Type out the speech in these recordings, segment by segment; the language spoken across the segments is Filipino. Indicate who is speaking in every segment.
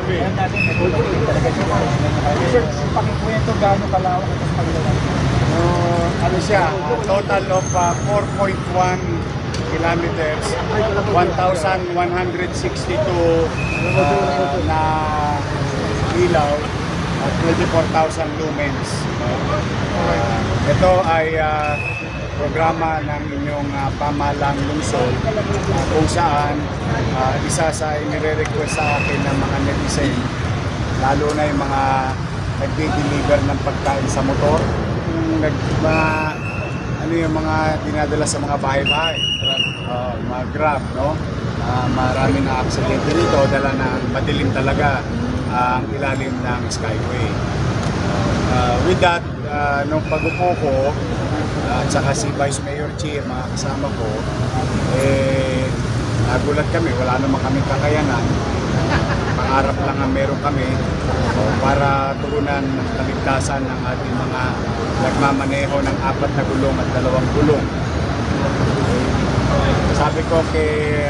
Speaker 1: Highway.
Speaker 2: Yan natin, nagpapalitin talaga siya. Sir, pakikwento gano'ng kalawak at paglalaki.
Speaker 1: Ano siya, total of 4.1 kilometers, 1,162 na ilaw at 24,000 lumens. Ito ay programa ng inyong pamahalang lungsod kung saan isa sa inire-request sa akin ng mga netizen, lalo na yung mga nagde-deliver ng pagkain sa motor, ano yung mga dinadala sa mga bahay-bahay, mga Grab, no? Marami na aksidente dito, dala na madilim talaga ang ilalim ng Skyway. With that, nung pag-upo ko, at saka si Vice Mayor Chi, mga kasama ko, nagulat kami, wala naman kami kakayanan. Pangarap lang ang meron kami para turunan ng kaligtasan ng ating mga nagmamaneho ng 4 na gulong at 2 gulong. Sabi ko kay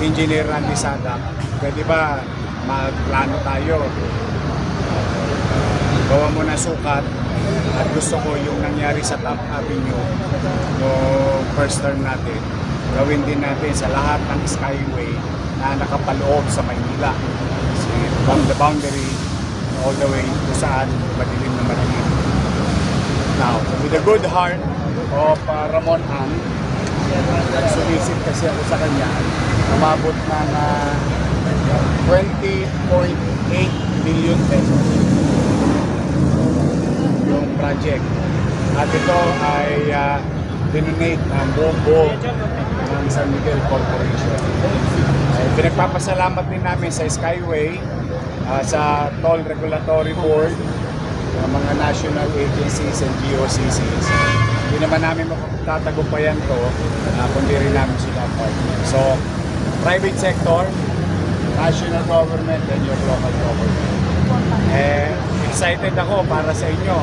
Speaker 1: Engineer Randy Sada, pwede ba magplano tayo? Gawa mo na sukat at gusto ko yung nangyari sa Top Avenue no first term natin, gawin din natin sa lahat ng Skyway na nakapaloob sa Maynila. From the boundary all the way to saan madilim na madilim. Now, with the good heart of Ramon Ang, nagsulisit kasi ako sa kanya, umabot ng 20.8 million pesos yung project. At ito ay dinonate ng buong ng San Miguel Corporation. Pinagpapasalamat din namin sa Skyway, sa Toll Regulatory Board, mga national agencies and GOCCs. Hindi naman namin matatagumpayan to, kundi rin namin sila partner. So, private sector, national government, and your local government. Excited ako para sa inyo.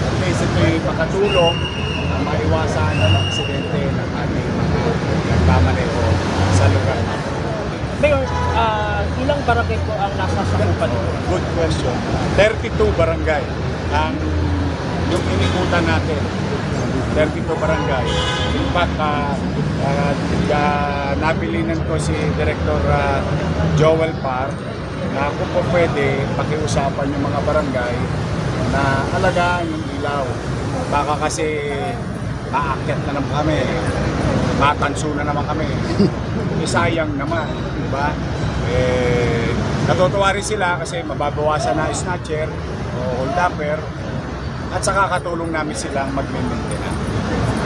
Speaker 1: At least ito'y makatulong na maiwasan ang aksidente ng ating mga nagmamaneho sa lugar natin.
Speaker 3: Mayor, ilang barangay po ang nasasakupan nito?
Speaker 1: Good question. 32 barangay ang yung inikutan natin. 32 barangay. In fact, nabilinan ko si Director Joel Parr na kung po pwede pakiusapan yung mga barangay na alagaan yung ilaw. Baka kasi maakyat na naman kami, matanso na naman kami. Sayang naman, di ba? Natutuwa rin sila kasi mababawasan na snatcher o hold-upper at saka katulong namin silang mag-maintain.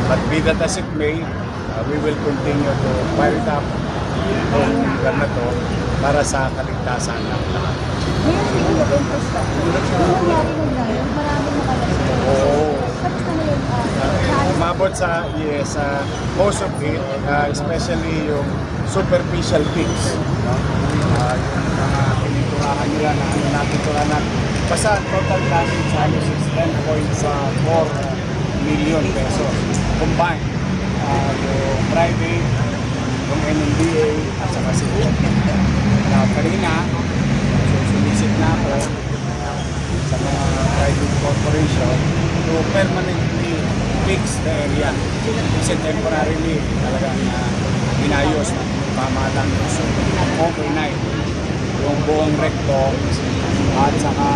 Speaker 1: But be that as it may, we will continue to fire it up ang lugar na to para sa kaligtasan ng lahat. Umabot sa most of it, especially yung superficial things, no? Yung mga piniturahan nila na ano natin turahan. Basta total damage halos is 10.4 million pesos combined. Yung private, yung NMDA at saka si Now, kanina, sumisit na ako sa mga private corporation to permanently fix the area. Kasi temporarily talagang inayos ng pamahalang lungsod. Overnight, yung buong recto at saka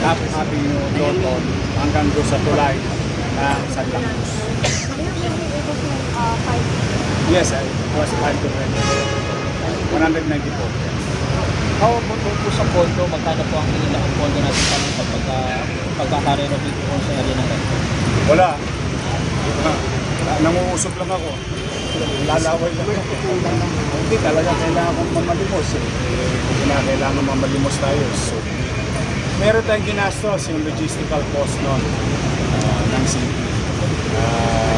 Speaker 1: Top Avenue Doton hanggang doon sa tulay ng Santa Cruz. Yes, it was 5 to 194.
Speaker 3: How po sa pondo, magkano po ang kailangan ang pondo natin sa pagkakarenovate po sa area ng recto?
Speaker 1: Wala. Nanguusap lang ako. Lalaway lang ako. Hindi talaga kailangan kong mamalimos. Hindi na kailangan mamalimos tayo. So, meron tayong ginastos yung logistical cost nun ng city.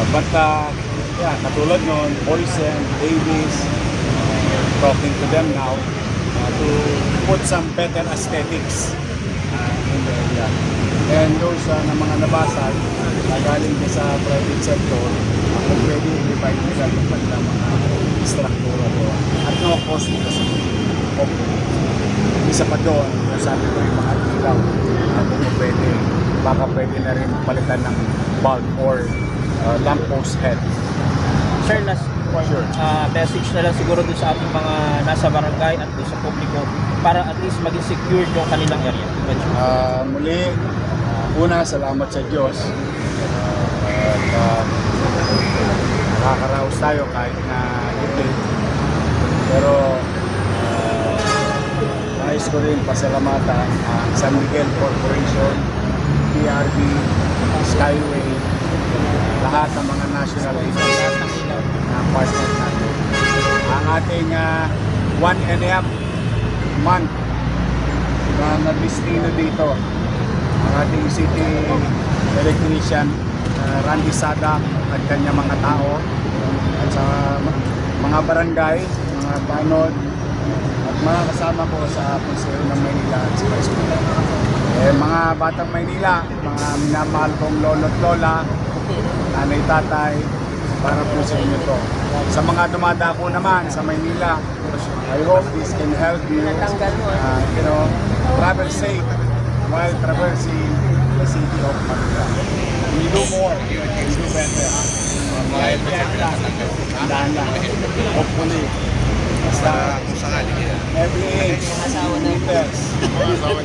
Speaker 1: But yeah, katulad nun, Boysen, Davis, talking to them now to put some better aesthetics in the area. And those na mga nabasag na galing sa private sector, kung pwede i-divide nila yung kanilang mga structure at no cost to the city. O, isa pa doon, sabi ko yung mga ilaw, kung pwede, baka pwede na rin palitan ng bulb or lamppost head.
Speaker 3: Sir, last point,
Speaker 1: Sure.
Speaker 3: message na lang siguro dun sa ating mga nasa barangay at dun sa publiko para at least maging secured yung kanilang area.
Speaker 1: Muli, una, salamat sa Diyos. At nakakaraos tayo kahit na hindi. Pero nais ko rin pasalamatan ang San Miguel Corporation, PRB, Skyway, lahat ng mga national agencies na partner natin. Ang ating 1.5 month na nag-destino dito, ang ating city electrician, Randy Sada at kanyang mga tao, at sa mga barangay, mga tanod, at mga kasama ko sa Konseho ng Maynila at sa Vice Mayor. Mga batang Maynila, mga minamahal kong lolo't lola, nanay tatay, para po sa inyo to. Sa mga dumadako naman sa Maynila, I hope this can help you, travel safe while traversing the city of Manila. We do more, we do better. Kahit dahan lang. Hopefully, basta every age, meters,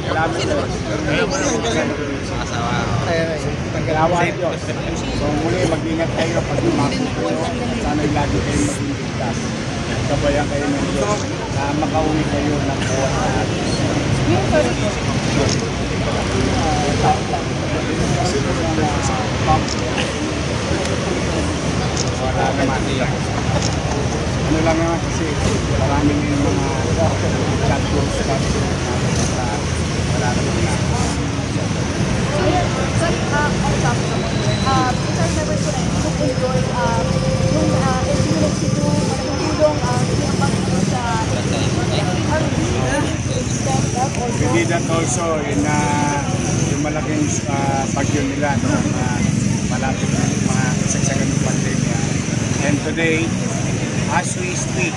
Speaker 1: kilometers, Salamat Diyos. So muli, mag-ingat kayo pag lumakot kayo. Sana'y lagi kayo maging ligtas. Gabayan kayo ng Diyos na makauwi kayo ng buwan na natin. Wala naman. Ano lang naman kasi maraming yung mga chat groups wala naman na.
Speaker 4: Sir, never ko na i-endorse yung NCC2, malaking tulong yung pag-ano sa
Speaker 1: We did that also in yung malaking bagyo nila no, malapit na yung mga kasagsagan ng pandemya. And today, as we speak,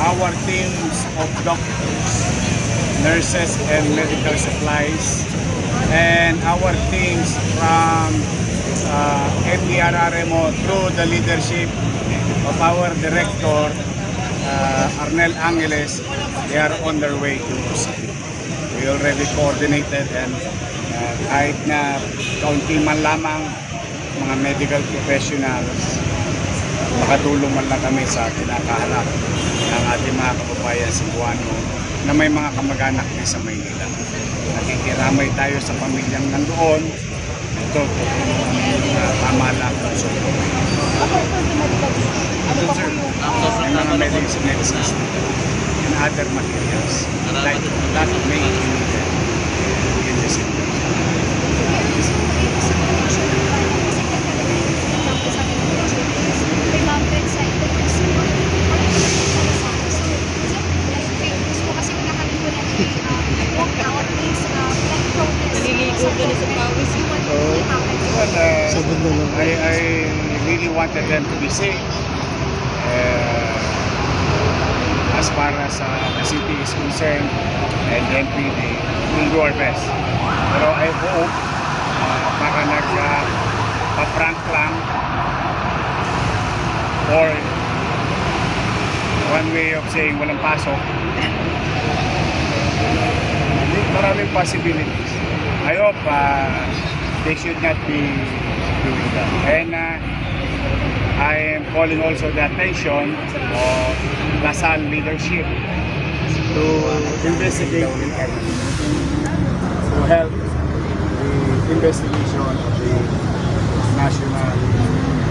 Speaker 1: our teams of doctors, nurses and medical supplies, and our teams from MDRRMO through the leadership of our director, Arnel Angeles, they are on their way to City. We already coordinated and kahit na kaunti man lamang mga medical professionals, makatulong man lang kami sa kinakaharap ng ating mga kababayan Cebuano na may mga kamag-anak din sa Maynila. Nakikiramay tayo sa pamilyang nandoon. Ito, tama lang. Yung mga medicines and other materials like that may be needed in this industry. I really wanted them to be safe. As far as the city is concerned and the NPD, we'll do our best. Pero I hope baka nagpa-prank lang or one way of saying walang pasok. Maraming possibilities. I hope they should not be doing that. And I am calling also the attention of Lasal leadership to investigate to help the investigation of the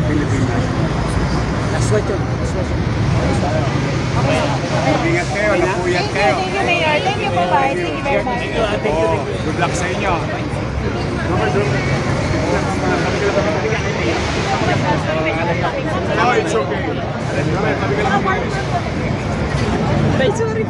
Speaker 1: Philippine National.
Speaker 2: Last question.
Speaker 1: Ingat kayo, napuyat kayo.
Speaker 4: Thank you, Mayor. Thank you po, guys. Thank you very much.
Speaker 1: Good luck sa inyo. No, it's okay.
Speaker 4: Sorry.